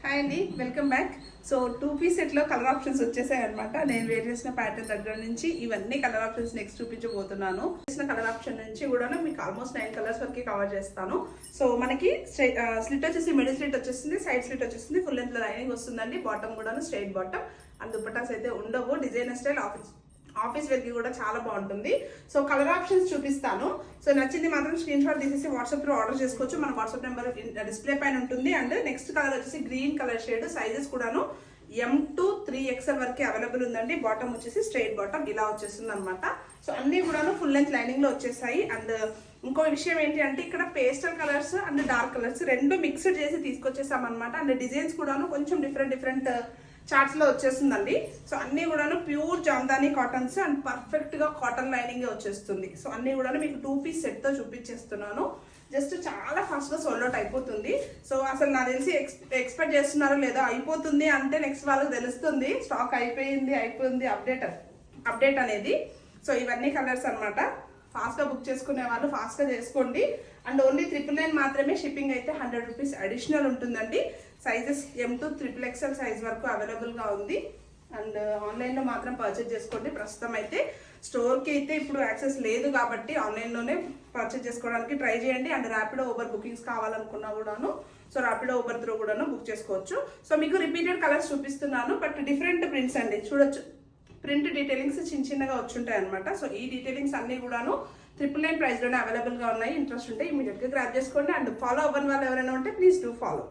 Hi అండి, welcome back. So 2 piece సెట్లో colour options వచ్చేసాయి అనమాట. నేను వేర్ చేసిన ప్యాటర్న్ దగ్గర నుంచి ఇవన్నీ కలర్ ఆప్షన్స్ నెక్స్ట్ చూపించబోతున్నాను. చేసిన కలర్ ఆప్షన్ నుంచి కూడా మీకు ఆల్మోస్ట్ 9 కలర్స్ వరకు కవర్ చేస్తాను. సో మనకి స్లిట్ వచ్చేసి మిడిల్ స్లిట్ వచ్చేసింది, సైడ్ స్లిట్ వచ్చేసింది, ఫుల్ లెంత్ లైనింగ్ వస్తుందండి. బాటమ్ కూడా స్ట్రైట్ బాటమ్ అండ్ దుపట్టాస్ అయితే ఉండవు. డిజైనర్ స్టైల్ ఆఫీస్ వేర్కి కూడా చాలా బాగుంటుంది. సో కలర్ ఆప్షన్స్ చూపిస్తాను. సో నచ్చింది మాత్రం స్క్రీన్ షాట్ తీసేసి వాట్సాప్లో ఆర్డర్ చేసుకోవచ్చు. మన వాట్సాప్ నెంబర్ డిస్ప్లే పైన ఉంటుంది. అండ్ నెక్స్ట్ కలర్ వచ్చేసి గ్రీన్ కలర్ షేడ్. సైజెస్ కూడాను M to 3XL వరకు అవైలబుల్ ఉందండి. బాటమ్ వచ్చేసి స్ట్రైట్ బాటమ్ ఇలా వచ్చేస్తుంది అనమాట. సో అన్ని కూడాను ఫుల్ లెంత్ లైనింగ్ లో వచ్చేసాయి. అండ్ ఇంకో విషయం ఏంటి అంటే ఇక్కడ pastel colours and dark colours రెండు మిక్స్డ్ చేసి తీసుకొచ్చేసాం అనమాట. అండ్ డిజైన్స్ కూడాను కొంచెం డిఫరెంట్ చార్ట్స్ లో వచ్చేస్తుందండి. సో అన్ని కూడాను pure Jamdani cottons and perfect గా కాటన్ లైనింగ్ వచ్చేస్తుంది. సో అన్ని కూడాను మీకు 2 పీస్ సెట్ తో చూపించేస్తున్నాను. జస్ట్ చాలా ఫాస్ట్ గా సోల్డ్ అవుట్ అయిపోతుంది. సో అసలు నాకు తెలిసి ఎక్స్పెక్ట్ చేస్తున్నారో లేదో, అయిపోతుంది అంటే నెక్స్ట్ వాళ్ళకి తెలుస్తుంది స్టాక్ అయిపోయింది అప్డేట్ అనేది. సో ఇవన్నీ కలర్స్ అనమాట. ఫాస్ట్ గా బుక్ చేసుకునే వాళ్ళు ఫాస్ట్ గా చేసుకోండి. అండ్ ఓన్లీ 999 మాత్రమే. షిప్పింగ్ అయితే 100 రూపీస్ అడిషనల్ ఉంటుందండి. Sizes M to XXL size వరకు అవైలబుల్ గా ఉంది. అండ్ ఆన్లైన్ లో మాత్రం పర్చేజ్ చేసుకోండి. ప్రస్తుతం అయితే స్టోర్ కి అయితే ఇప్పుడు యాక్సెస్ లేదు కాబట్టి ఆన్లైన్ లోనే పర్చేజ్ చేసుకోవడానికి ట్రై చేయండి. అండ్ ర్యాపిడో ఊబర్ బుకింగ్స్ కావాలనుకున్నా కూడాను సో ర్యాపిడో ఊబర్ త్రూ కూడాను బుక్ చేసుకోవచ్చు. సో మీకు రిపీటెడ్ కలర్స్ చూపిస్తున్నాను, బట్ డిఫరెంట్ ప్రింట్స్ అండి. చూడొచ్చు, ప్రింట్ డీటెయిలింగ్స్ చిన్నగా వచ్చుంటాయి అనమాట. సో ఈ డీటెయిలింగ్స్ అన్ని కూడాను 999 ప్రైస్ లోనే అవైలబుల్ గా ఉన్నాయి. ఇంట్రెస్ట్ ఉంటే ఇమీడియట్ గా గ్రాబ్ చేసుకోండి. అండ్ ఫాలో అవ్వని వాళ్ళు ఎవరైనా ఉంటే ప్లీజ్ డూ ఫాలో.